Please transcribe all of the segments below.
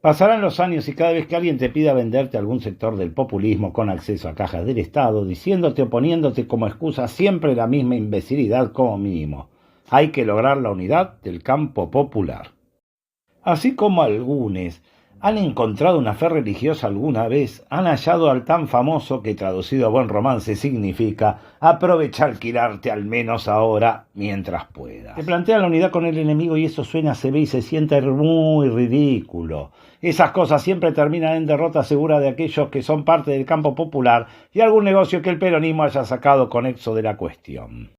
Pasarán los años y cada vez que alguien te pida venderte algún sector del populismo con acceso a cajas del Estado, diciéndote o poniéndote como excusa siempre la misma imbecilidad como mínimo. Hay que lograr la unidad del campo popular. Así como algunos han encontrado una fe religiosa alguna vez, han hallado al tan famoso que traducido a buen romance significa aprovecha alquilarte al menos ahora mientras puedas. Te plantea la unidad con el enemigo y eso suena, se ve y se siente muy ridículo. Esas cosas siempre terminan en derrota segura de aquellos que son parte del campo popular y algún negocio que el peronismo haya sacado conexo de la cuestión.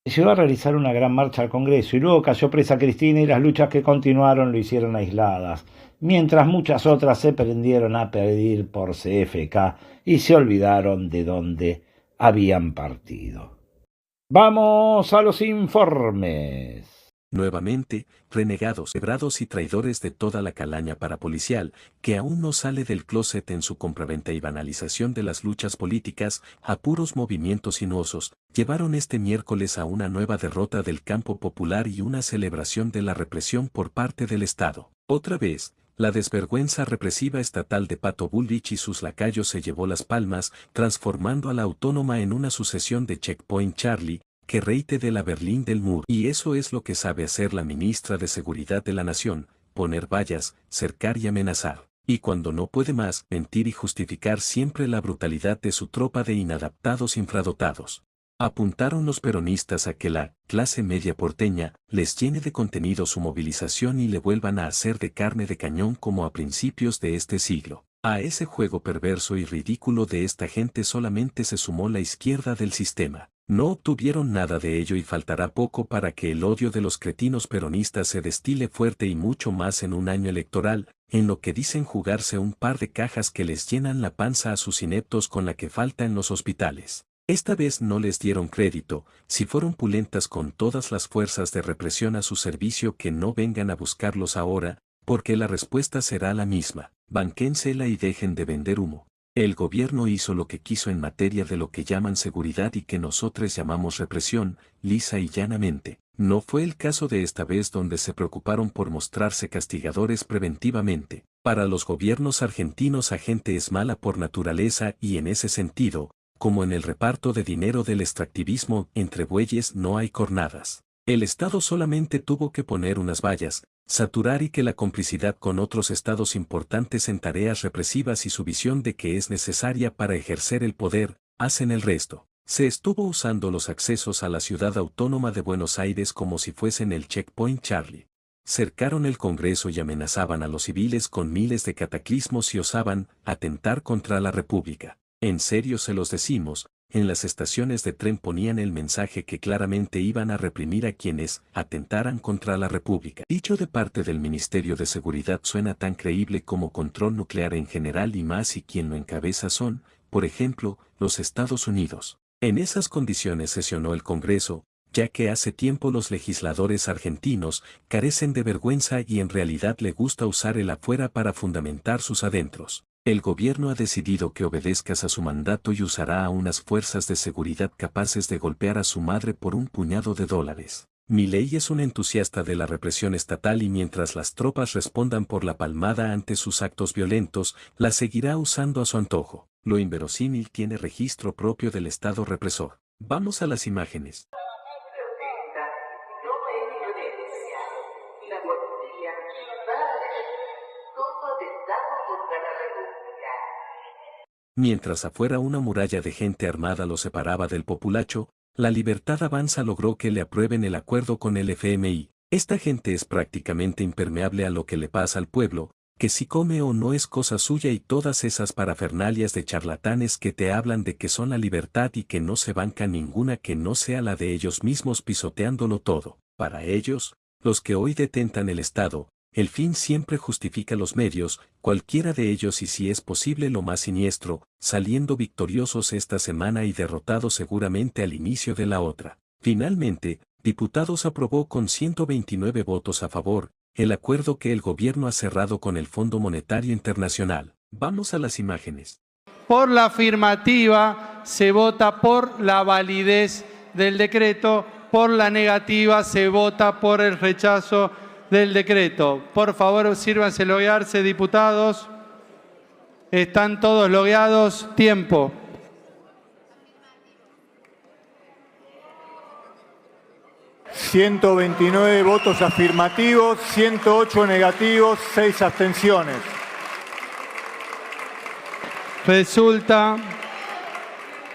Llegó a realizar una gran marcha al Congreso y luego cayó presa Cristina y las luchas que continuaron lo hicieron aisladas, mientras muchas otras se prendieron a pedir por CFK y se olvidaron de dónde habían partido. ¡Vamos a los informes! Nuevamente, renegados, quebrados y traidores de toda la calaña parapolicial, que aún no sale del closet en su compraventa y banalización de las luchas políticas, a puros movimientos sinuosos, llevaron este miércoles a una nueva derrota del campo popular y una celebración de la represión por parte del Estado. Otra vez, la desvergüenza represiva estatal de Pato Bullrich y sus lacayos se llevó las palmas, transformando a la autónoma en una sucesión de Checkpoint Charlie, que reite de la Berlín del Muro. Y eso es lo que sabe hacer la ministra de Seguridad de la Nación, poner vallas, cercar y amenazar. Y cuando no puede más, mentir y justificar siempre la brutalidad de su tropa de inadaptados infradotados. Apuntaron los peronistas a que la clase media porteña les llene de contenido su movilización y le vuelvan a hacer de carne de cañón como a principios de este siglo. A ese juego perverso y ridículo de esta gente solamente se sumó la izquierda del sistema. No obtuvieron nada de ello y faltará poco para que el odio de los cretinos peronistas se destile fuerte y mucho más en un año electoral, en lo que dicen jugarse un par de cajas que les llenan la panza a sus ineptos con la que falta en los hospitales. Esta vez no les dieron crédito, si fueron pulentas con todas las fuerzas de represión a su servicio que no vengan a buscarlos ahora, porque la respuesta será la misma, bánquensela y dejen de vender humo. El gobierno hizo lo que quiso en materia de lo que llaman seguridad y que nosotros llamamos represión, lisa y llanamente. No fue el caso de esta vez donde se preocuparon por mostrarse castigadores preventivamente. Para los gobiernos argentinos la gente es mala por naturaleza y en ese sentido, como en el reparto de dinero del extractivismo, entre bueyes no hay cornadas. El Estado solamente tuvo que poner unas vallas, saturar y que la complicidad con otros estados importantes en tareas represivas y su visión de que es necesaria para ejercer el poder, hacen el resto. Se estuvo usando los accesos a la ciudad autónoma de Buenos Aires como si fuesen el Checkpoint Charlie. Cercaron el Congreso y amenazaban a los civiles con miles de cataclismos y osaban atentar contra la República. En serio se los decimos, en las estaciones de tren ponían el mensaje que claramente iban a reprimir a quienes atentaran contra la República. Dicho de parte del Ministerio de Seguridad suena tan creíble como control nuclear en general y más y quien lo encabeza son, por ejemplo, los Estados Unidos. En esas condiciones sesionó el Congreso, ya que hace tiempo los legisladores argentinos carecen de vergüenza y en realidad le gusta usar el afuera para fundamentar sus adentros. El gobierno ha decidido que obedezcas a su mandato y usará a unas fuerzas de seguridad capaces de golpear a su madre por un puñado de dólares. Milei es un entusiasta de la represión estatal y mientras las tropas respondan por la palmada ante sus actos violentos, la seguirá usando a su antojo. Lo inverosímil tiene registro propio del Estado represor. Vamos a las imágenes. Mientras afuera una muralla de gente armada lo separaba del populacho, la Libertad Avanza logró que le aprueben el acuerdo con el FMI. Esta gente es prácticamente impermeable a lo que le pasa al pueblo, que si come o no es cosa suya y todas esas parafernalias de charlatanes que te hablan de que son la libertad y que no se banca ninguna que no sea la de ellos mismos pisoteándolo todo. Para ellos, los que hoy detentan el Estado, el fin siempre justifica los medios, cualquiera de ellos y si es posible lo más siniestro, saliendo victoriosos esta semana y derrotados seguramente al inicio de la otra. Finalmente, Diputados aprobó con 129 votos a favor, el acuerdo que el gobierno ha cerrado con el Fondo Monetario Internacional. Vamos a las imágenes. Por la afirmativa se vota por la validez del decreto, por la negativa se vota por el rechazo del decreto. Por favor, sírvanse loguearse, diputados. ¿Están todos logueados? Tiempo. ...129 votos afirmativos, 108 negativos, 6 abstenciones.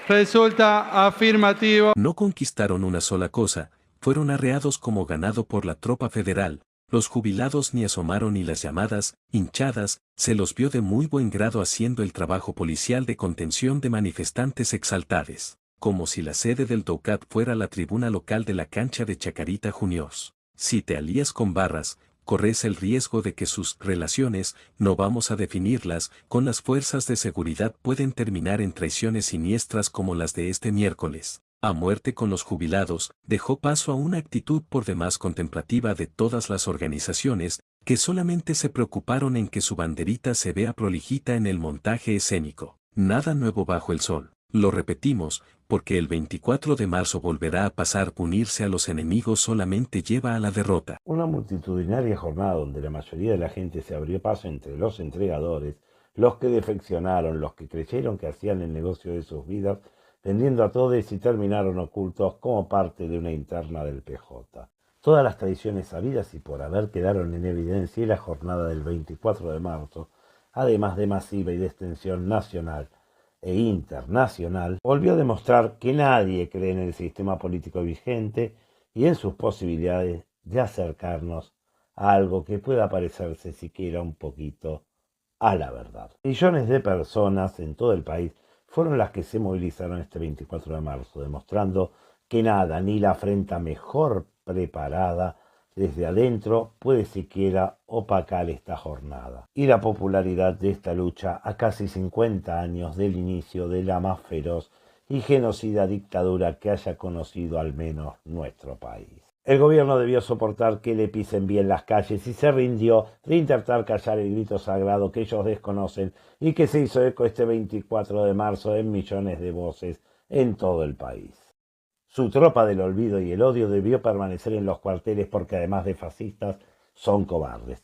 Resulta afirmativo. No conquistaron una sola cosa, fueron arreados como ganado por la tropa federal. Los jubilados ni asomaron y las llamadas, hinchadas, se los vio de muy buen grado haciendo el trabajo policial de contención de manifestantes exaltados, como si la sede del DOCAT fuera la tribuna local de la cancha de Chacarita Juniors. Si te alías con barras, corres el riesgo de que sus relaciones, no vamos a definirlas, con las fuerzas de seguridad pueden terminar en traiciones siniestras como las de este miércoles. A muerte con los jubilados, dejó paso a una actitud por demás contemplativa de todas las organizaciones, que solamente se preocuparon en que su banderita se vea prolijita en el montaje escénico. Nada nuevo bajo el sol. Lo repetimos, porque el 24 de marzo volverá a pasar. Unirse a los enemigos solamente lleva a la derrota. Una multitudinaria jornada donde la mayoría de la gente se abrió paso entre los entregadores, los que defeccionaron, los que creyeron que hacían el negocio de sus vidas, vendiendo a todos y terminaron ocultos como parte de una interna del PJ. Todas las tradiciones sabidas y por haber quedaron en evidencia y la jornada del 24 de marzo, además de masiva y de extensión nacional e internacional, volvió a demostrar que nadie cree en el sistema político vigente y en sus posibilidades de acercarnos a algo que pueda parecerse siquiera un poquito a la verdad. Millones de personas en todo el país fueron las que se movilizaron este 24 de marzo, demostrando que nada, ni la afrenta mejor preparada desde adentro puede siquiera opacar esta jornada. Y la popularidad de esta lucha a casi 50 años del inicio de la más feroz y genocida dictadura que haya conocido al menos nuestro país. El gobierno debió soportar que le pisen bien las calles y se rindió de intentar callar el grito sagrado que ellos desconocen y que se hizo eco este 24 de marzo en millones de voces en todo el país. Su tropa del olvido y el odio debió permanecer en los cuarteles porque además de fascistas son cobardes.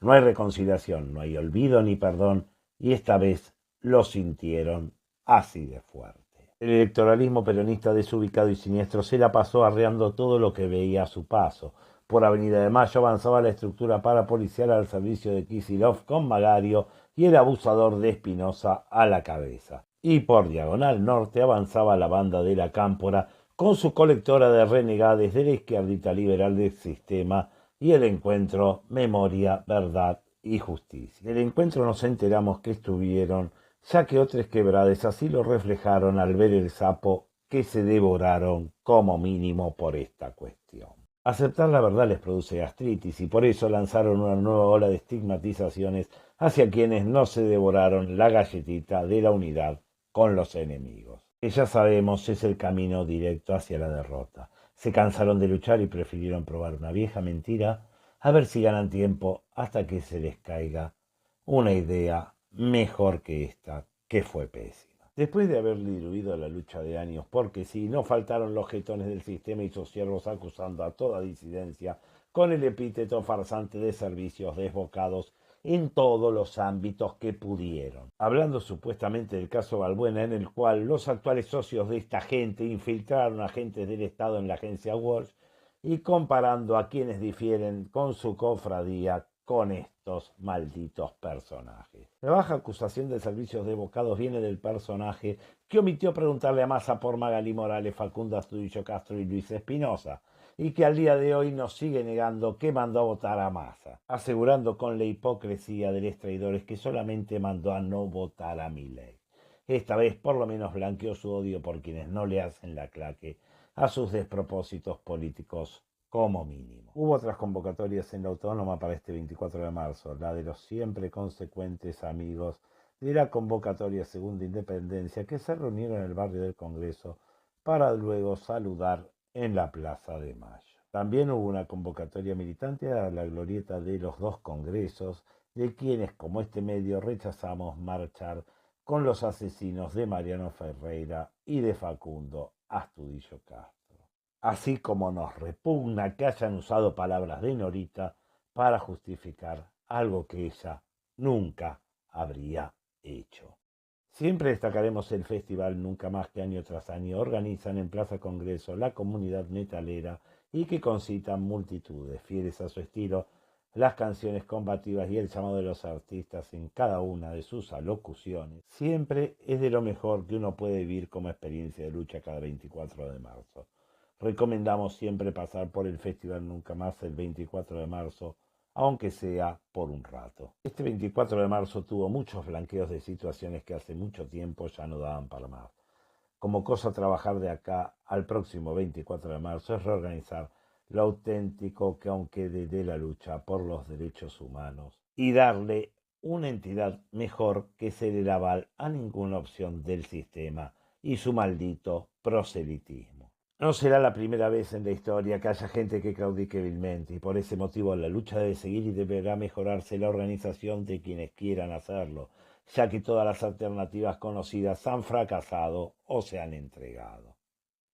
No hay reconciliación, no hay olvido ni perdón y esta vez lo sintieron así de fuerte. El electoralismo peronista desubicado y siniestro se la pasó arreando todo lo que veía a su paso. Por Avenida de Mayo avanzaba la estructura parapolicial al servicio de Kicillof con Magario y el abusador de Espinosa a la cabeza. Y por Diagonal Norte avanzaba la banda de la Cámpora con su colectora de renegades de la izquierdita liberal del sistema y el encuentro Memoria, Verdad y Justicia. Del encuentro nos enteramos que estuvieron, ya que otras quebrades así lo reflejaron al ver el sapo que se devoraron como mínimo por esta cuestión. Aceptar la verdad les produce gastritis y por eso lanzaron una nueva ola de estigmatizaciones hacia quienes no se devoraron la galletita de la unidad con los enemigos. Que ya sabemos es el camino directo hacia la derrota. Se cansaron de luchar y prefirieron probar una vieja mentira a ver si ganan tiempo hasta que se les caiga una idea mejor que esta, que fue pésima. Después de haber diluido la lucha de años, porque sí, no faltaron los jetones del sistema y sus siervos acusando a toda disidencia con el epíteto farsante de servicios desbocados en todos los ámbitos que pudieron. Hablando supuestamente del caso Balbuena, en el cual los actuales socios de esta gente infiltraron agentes del Estado en la agencia Walsh y comparando a quienes difieren con su cofradía con estos malditos personajes. La baja acusación de servicios desbocados viene del personaje que omitió preguntarle a Massa por Magalí Morales, Facundo Astudillo Castro y Luis Espinosa, y que al día de hoy nos sigue negando que mandó a votar a Massa, asegurando con la hipocresía de los traidores que solamente mandó a no votar a Milei. Esta vez por lo menos blanqueó su odio por quienes no le hacen la claque a sus despropósitos políticos como mínimo. Hubo otras convocatorias en la Autónoma para este 24 de marzo, la de los siempre consecuentes amigos de la convocatoria Segunda Independencia que se reunieron en el barrio del Congreso para luego saludar en la Plaza de Mayo. También hubo una convocatoria militante a la glorieta de los dos congresos, de quienes como este medio rechazamos marchar con los asesinos de Mariano Ferreira y de Facundo Astudillo Castro. Así como nos repugna que hayan usado palabras de Norita para justificar algo que ella nunca habría hecho. Siempre destacaremos el festival Nunca Más, que año tras año organizan en Plaza Congreso la comunidad metalera y que concitan multitudes fieles a su estilo, las canciones combativas y el llamado de los artistas en cada una de sus alocuciones. Siempre es de lo mejor que uno puede vivir como experiencia de lucha cada 24 de marzo. Recomendamos siempre pasar por el festival Nunca Más el 24 de marzo, aunque sea por un rato. Este 24 de marzo tuvo muchos blanqueos de situaciones que hace mucho tiempo ya no daban para más. Como cosa a trabajar de acá al próximo 24 de marzo es reorganizar lo auténtico que aún quede de la lucha por los derechos humanos y darle una entidad mejor que ser el aval a ninguna opción del sistema y su maldito proselitismo. No será la primera vez en la historia que haya gente que claudique vilmente, y por ese motivo la lucha debe seguir y deberá mejorarse la organización de quienes quieran hacerlo, ya que todas las alternativas conocidas han fracasado o se han entregado.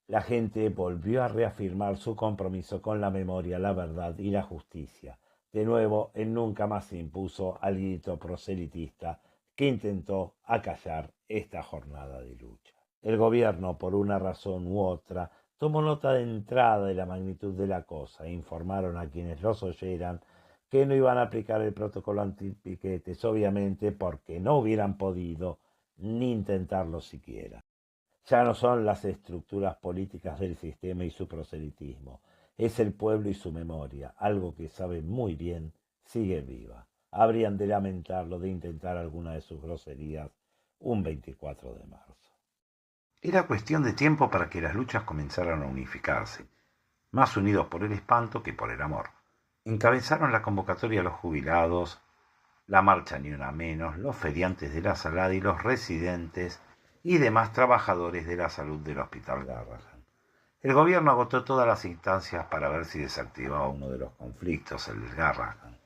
La gente volvió a reafirmar su compromiso con la memoria, la verdad y la justicia. De nuevo, el Nunca Más se impuso al grito proselitista que intentó acallar esta jornada de lucha. El gobierno, por una razón u otra, tomó nota de entrada de la magnitud de la cosa e informaron a quienes los oyeran que no iban a aplicar el protocolo antipiquetes, obviamente porque no hubieran podido ni intentarlo siquiera. Ya no son las estructuras políticas del sistema y su proselitismo, es el pueblo y su memoria, algo que saben muy bien sigue viva. Habrían de lamentarlo de intentar alguna de sus groserías un 24 de marzo. Era cuestión de tiempo para que las luchas comenzaran a unificarse, más unidos por el espanto que por el amor. Encabezaron la convocatoria los jubilados, la marcha Ni Una Menos, los feriantes de la Salada y los residentes y demás trabajadores de la salud del Hospital Garrahan. El gobierno agotó todas las instancias para ver si desactivaba uno de los conflictos, el del Garrahan,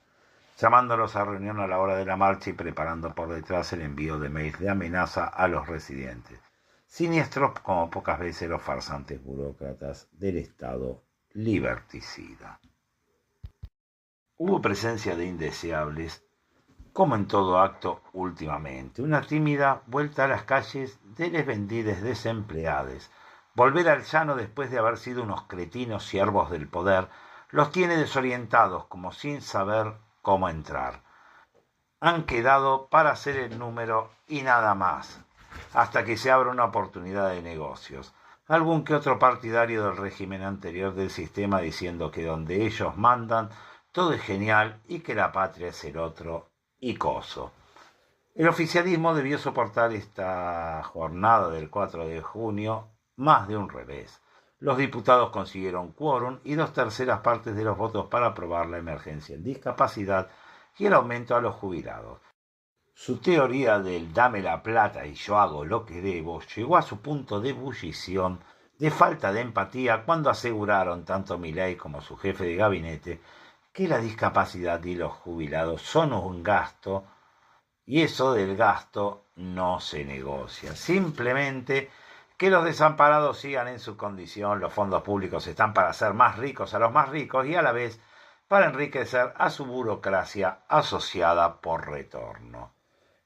llamándolos a reunión a la hora de la marcha y preparando por detrás el envío de mails de amenaza a los residentes, siniestros como pocas veces los farsantes burócratas del Estado liberticida. Hubo presencia de indeseables, como en todo acto últimamente, una tímida vuelta a las calles de les vendides desempleades. Volver al llano después de haber sido unos cretinos siervos del poder los tiene desorientados, como sin saber cómo entrar. Han quedado para hacer el número y nada más, hasta que se abra una oportunidad de negocios. Algún que otro partidario del régimen anterior del sistema diciendo que donde ellos mandan todo es genial y que la patria es el otro y coso. El oficialismo debió soportar esta jornada del 4 de junio más de un revés. Los diputados consiguieron quórum y 2/3 partes de los votos para aprobar la emergencia en discapacidad y el aumento a los jubilados. Su teoría del dame la plata y yo hago lo que debo llegó a su punto de ebullición, de falta de empatía, cuando aseguraron tanto Milei como su jefe de gabinete que la discapacidad y los jubilados son un gasto, y eso del gasto no se negocia. Simplemente que los desamparados sigan en su condición. Los fondos públicos están para hacer más ricos a los más ricos y a la vez para enriquecer a su burocracia asociada por retorno.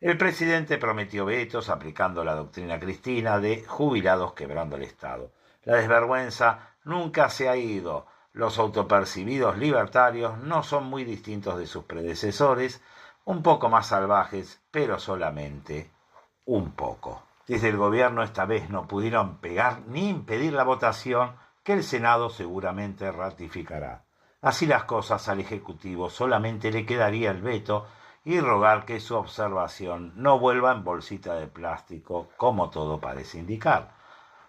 El presidente prometió vetos aplicando la doctrina cristina de jubilados quebrando el Estado. La desvergüenza nunca se ha ido. Los autopercibidos libertarios no son muy distintos de sus predecesores, un poco más salvajes, pero solamente un poco. Desde el gobierno esta vez no pudieron pegar ni impedir la votación que el Senado seguramente ratificará. Así las cosas, al Ejecutivo solamente le quedaría el veto y rogar que su observación no vuelva en bolsita de plástico, como todo parece indicar.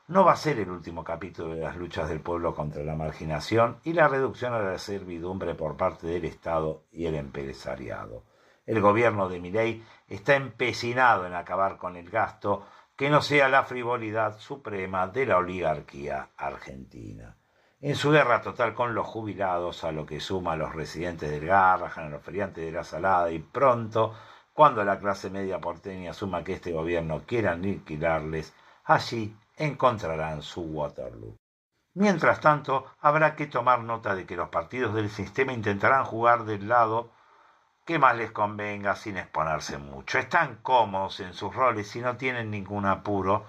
No va a ser el último capítulo de las luchas del pueblo contra la marginación y la reducción a la servidumbre por parte del Estado y el empresariado. El gobierno de Milei está empecinado en acabar con el gasto, que no sea la frivolidad suprema de la oligarquía argentina. En su guerra total con los jubilados, a lo que suma a los residentes del Garrahan, a los feriantes de la Salada, y pronto, cuando la clase media porteña asuma que este gobierno quiera aniquilarles, allí encontrarán su Waterloo. Mientras tanto, habrá que tomar nota de que los partidos del sistema intentarán jugar del lado que más les convenga sin exponerse mucho. Están cómodos en sus roles y no tienen ningún apuro,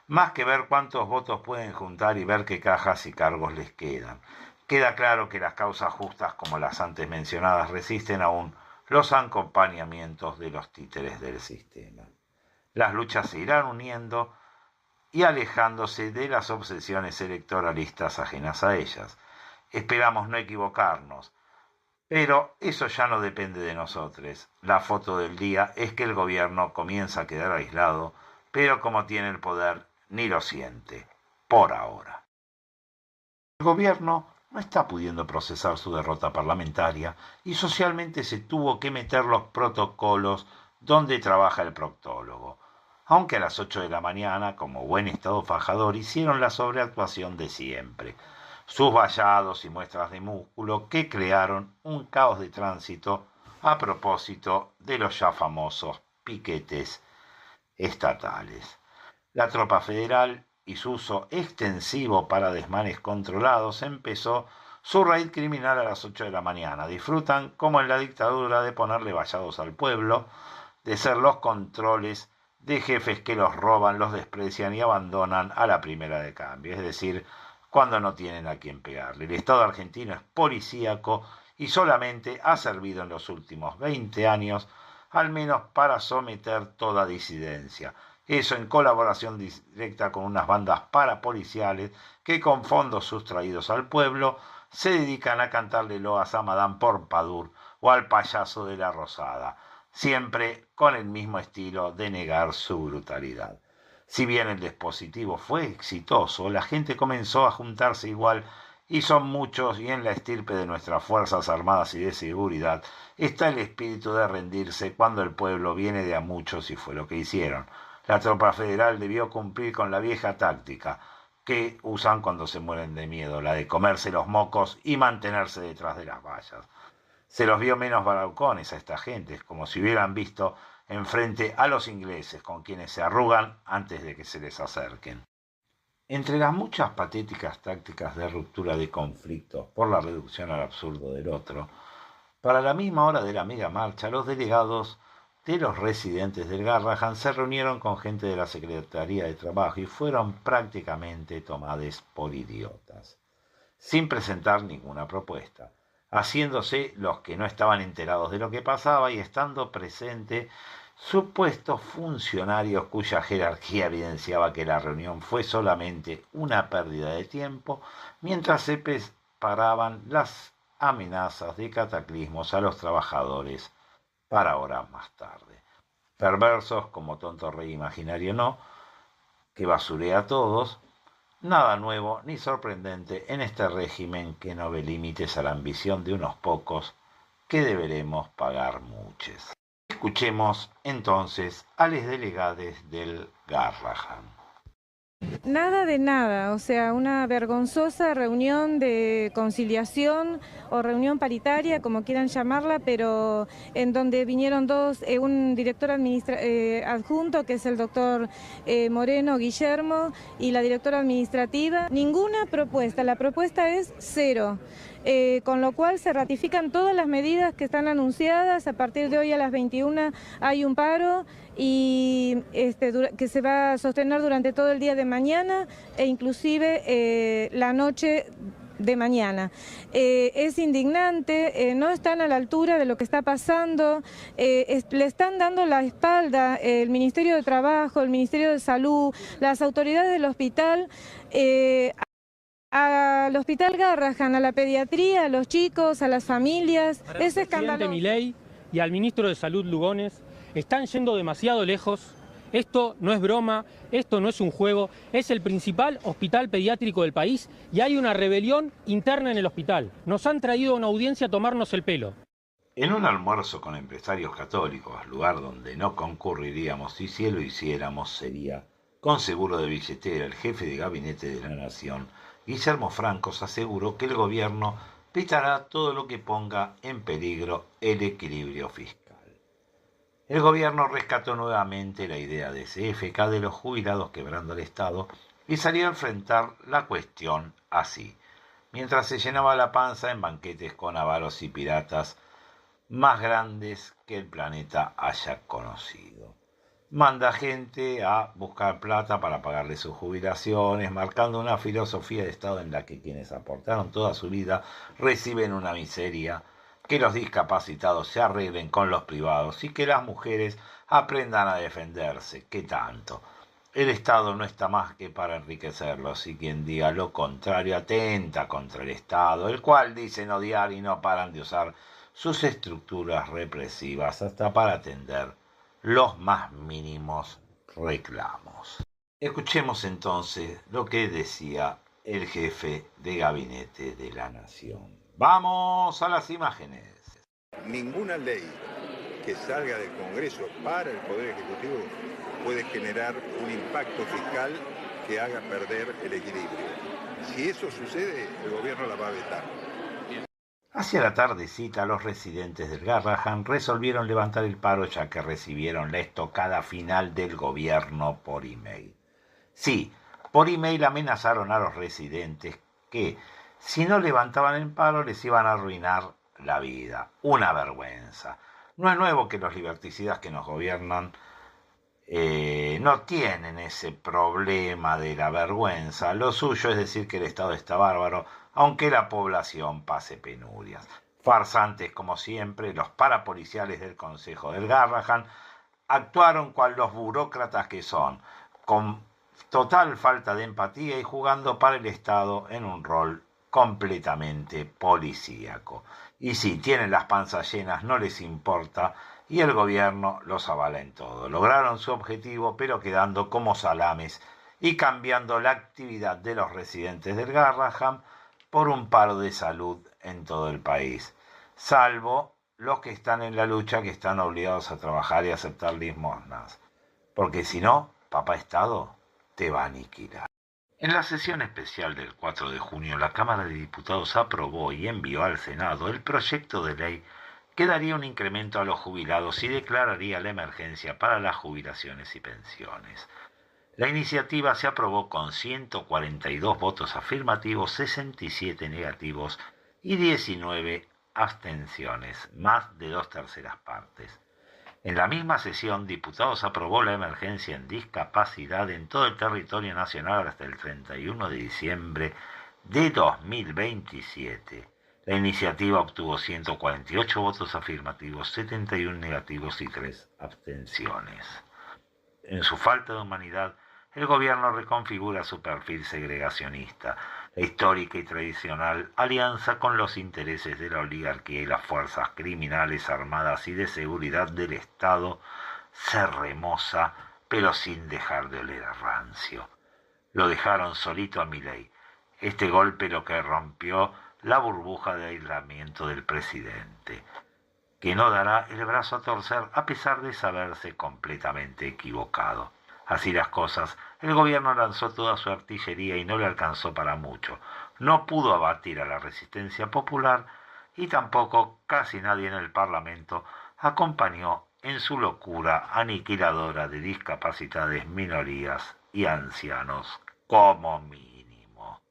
más que ver cuántos votos pueden juntar y ver qué cajas y cargos les quedan. Queda claro que las causas justas como las antes mencionadas resisten aún los acompañamientos de los títeres del sistema. Las luchas se irán uniendo y alejándose de las obsesiones electoralistas ajenas a ellas. Esperamos no equivocarnos, pero eso ya no depende de nosotros. La foto del día es que el gobierno comienza a quedar aislado, pero como tiene el poder, ni lo siente, por ahora. El gobierno no está pudiendo procesar su derrota parlamentaria y socialmente se tuvo que meter los protocolos donde trabaja el proctólogo. Aunque a las 8 de la mañana, como buen estado fajador, hicieron la sobreactuación de siempre. Sus vallados y muestras de músculo que crearon un caos de tránsito a propósito de los ya famosos piquetes estatales. La tropa federal y su uso extensivo para desmanes controlados empezó su raid criminal a las 8 de la mañana. Disfrutan, como en la dictadura, de ponerle vallados al pueblo, de ser los controles de jefes que los roban, los desprecian y abandonan a la primera de cambio, es decir, cuando no tienen a quién pegarle. El Estado argentino es policíaco y solamente ha servido en los últimos 20 años, al menos para someter toda disidencia. Eso en colaboración directa con unas bandas parapoliciales que con fondos sustraídos al pueblo se dedican a cantarle loas a Madame Pompadour o al payaso de la Rosada, siempre con el mismo estilo de negar su brutalidad. Si bien el dispositivo fue exitoso, la gente comenzó a juntarse igual y son muchos, y en la estirpe de nuestras Fuerzas Armadas y de Seguridad está el espíritu de rendirse cuando el pueblo viene de a muchos, y fue lo que hicieron. La tropa federal debió cumplir con la vieja táctica que usan cuando se mueren de miedo, la de comerse los mocos y mantenerse detrás de las vallas. Se los vio menos balcones a esta gente, como si hubieran visto enfrente a los ingleses, con quienes se arrugan antes de que se les acerquen. Entre las muchas patéticas tácticas de ruptura de conflictos por la reducción al absurdo del otro, para la misma hora de la mega marcha, los delegados de los residentes del Garrahan se reunieron con gente de la Secretaría de Trabajo y fueron prácticamente tomados por idiotas, sin presentar ninguna propuesta, haciéndose los que no estaban enterados de lo que pasaba y estando presente supuestos funcionarios cuya jerarquía evidenciaba que la reunión fue solamente una pérdida de tiempo, mientras se preparaban las amenazas de cataclismos a los trabajadores para horas más tarde. Perversos como Tonto Rey Imaginario no, que basurea a todos, nada nuevo ni sorprendente en este régimen que no ve límites a la ambición de unos pocos que deberemos pagar muchos. Escuchemos entonces a los delegados del Garrahan. Nada de nada, o sea, una vergonzosa reunión de conciliación o reunión paritaria, como quieran llamarla, pero en donde vinieron un director adjunto, que es el doctor Moreno Guillermo, y la directora administrativa. Ninguna propuesta, la propuesta es cero. Con lo cual se ratifican todas las medidas que están anunciadas. A partir de hoy a las 21 hay un paro y que se va a sostener durante todo el día de mañana e inclusive la noche de mañana. Es indignante, no están a la altura de lo que está pasando, le están dando la espalda el Ministerio de Trabajo, el Ministerio de Salud, las autoridades del hospital, al Hospital Garrahan, a la pediatría, a los chicos, a las familias. Es escandaloso. Milei y al ministro de Salud Lugones están yendo demasiado lejos. Esto no es broma, esto no es un juego, es el principal hospital pediátrico del país y hay una rebelión interna en el hospital. Nos han traído a una audiencia a tomarnos el pelo. En un almuerzo con empresarios católicos, lugar donde no concurriríamos y si lo hiciéramos sería, con seguro de billetera, el jefe de gabinete de la Nación, Guillermo Francos, aseguró que el gobierno pitará todo lo que ponga en peligro el equilibrio fiscal. El gobierno rescató nuevamente la idea de CFK de los jubilados quebrando al Estado y salió a enfrentar la cuestión así, mientras se llenaba la panza en banquetes con avaros y piratas más grandes que el planeta haya conocido. Manda gente a buscar plata para pagarle sus jubilaciones, marcando una filosofía de Estado en la que quienes aportaron toda su vida reciben una miseria, que los discapacitados se arreglen con los privados y que las mujeres aprendan a defenderse. ¿Qué tanto? El Estado no está más que para enriquecerlos, y quien diga lo contrario atenta contra el Estado, el cual dicen odiar y no paran de usar sus estructuras represivas hasta para atender los más mínimos reclamos. Escuchemos entonces lo que decía el jefe de gabinete de la Nación. ¡Vamos a las imágenes! Ninguna ley que salga del Congreso para el Poder Ejecutivo puede generar un impacto fiscal que haga perder el equilibrio. Si eso sucede, el gobierno la va a vetar. Hacia la tardecita, los residentes del Garrahan resolvieron levantar el paro ya que recibieron la estocada final del gobierno por email. Sí, por email amenazaron a los residentes que, si no levantaban el paro, les iban a arruinar la vida. Una vergüenza. No es nuevo que los liberticidas que nos gobiernan no tienen ese problema de la vergüenza. Lo suyo es decir que el Estado está bárbaro, aunque la población pase penurias. Farsantes como siempre, los parapoliciales del Consejo del Garrahan actuaron cual los burócratas que son, con total falta de empatía y jugando para el Estado en un rol completamente policíaco. Y si tienen las panzas llenas no les importa, y el gobierno los avala en todo. Lograron su objetivo, pero quedando como salames y cambiando la actividad de los residentes del Garrahan por un paro de salud en todo el país, salvo los que están en la lucha, que están obligados a trabajar y aceptar limosnas, porque si no, papá Estado te va a aniquilar. En la sesión especial del 4 de junio, la Cámara de Diputados aprobó y envió al Senado el proyecto de ley que daría un incremento a los jubilados y declararía la emergencia para las jubilaciones y pensiones. La iniciativa se aprobó con 142 votos afirmativos, 67 negativos y 19 abstenciones, más de 2/3 partes. En la misma sesión, Diputados aprobó la emergencia en discapacidad en todo el territorio nacional hasta el 31 de diciembre de 2027. La iniciativa obtuvo 148 votos afirmativos, 71 negativos y 3 abstenciones. En su falta de humanidad, el gobierno reconfigura su perfil segregacionista, la histórica y tradicional alianza con los intereses de la oligarquía y las fuerzas criminales armadas y de seguridad del Estado se remoza, pero sin dejar de oler a rancio. Lo dejaron solito a Milei. Este golpe lo que rompió la burbuja de aislamiento del presidente, que no dará el brazo a torcer a pesar de saberse completamente equivocado. Así las cosas, el gobierno lanzó toda su artillería y no le alcanzó para mucho. No pudo abatir a la resistencia popular y tampoco casi nadie en el Parlamento acompañó en su locura aniquiladora de discapacitadas, minorías y ancianos como mínimo.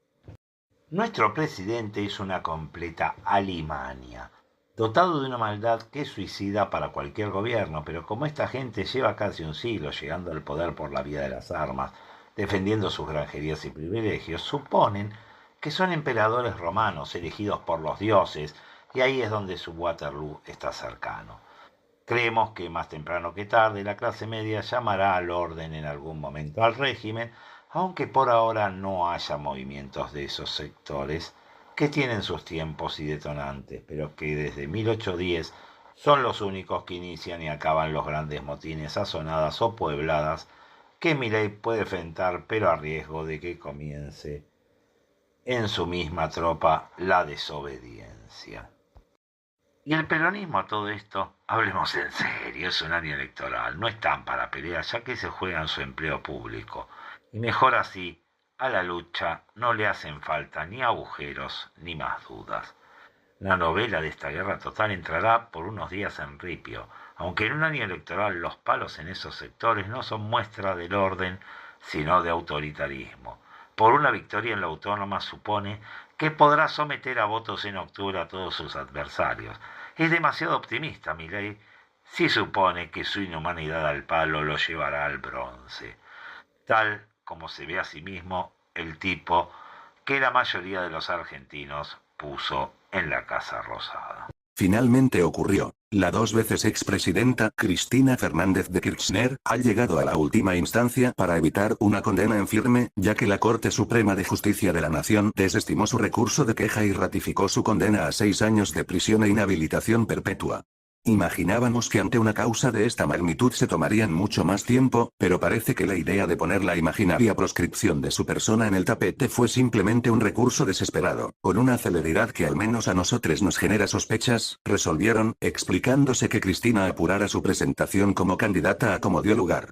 Nuestro presidente hizo una completa alimaña, dotado de una maldad que es suicida para cualquier gobierno, pero como esta gente lleva casi un siglo llegando al poder por la vía de las armas, defendiendo sus granjerías y privilegios, suponen que son emperadores romanos elegidos por los dioses, y ahí es donde su Waterloo está cercano. Creemos que más temprano que tarde la clase media llamará al orden en algún momento al régimen, aunque por ahora no haya movimientos de esos sectores que tienen sus tiempos y detonantes, pero que desde 1810 son los únicos que inician y acaban los grandes motines, azonadas o puebladas que Milei puede enfrentar, pero a riesgo de que comience en su misma tropa la desobediencia. Y el peronismo a todo esto, hablemos en serio, es un año electoral, no están para pelear ya que se juegan su empleo público. Y mejor así, a la lucha no le hacen falta ni agujeros ni más dudas. La novela de esta guerra total entrará por unos días en ripio, aunque en un año electoral los palos en esos sectores no son muestra del orden, sino de autoritarismo. por una victoria en la autónoma supone que podrá someter a votos en octubre a todos sus adversarios. Es demasiado optimista, Milei, si supone que su inhumanidad al palo lo llevará al bronce, tal como se ve a sí mismo el tipo que la mayoría de los argentinos puso en la Casa Rosada. Finalmente ocurrió. La 2 veces expresidenta Cristina Fernández de Kirchner ha llegado a la última instancia para evitar una condena en firme, ya que la Corte Suprema de Justicia de la Nación desestimó su recurso de queja y ratificó su condena a 6 años de prisión e inhabilitación perpetua. Imaginábamos que ante una causa de esta magnitud se tomarían mucho más tiempo, pero parece que la idea de poner la imaginaria proscripción de su persona en el tapete fue simplemente un recurso desesperado, con una celeridad que al menos a nosotros nos genera sospechas, resolvieron, explicándose que Cristina apurara su presentación como candidata a como dio lugar.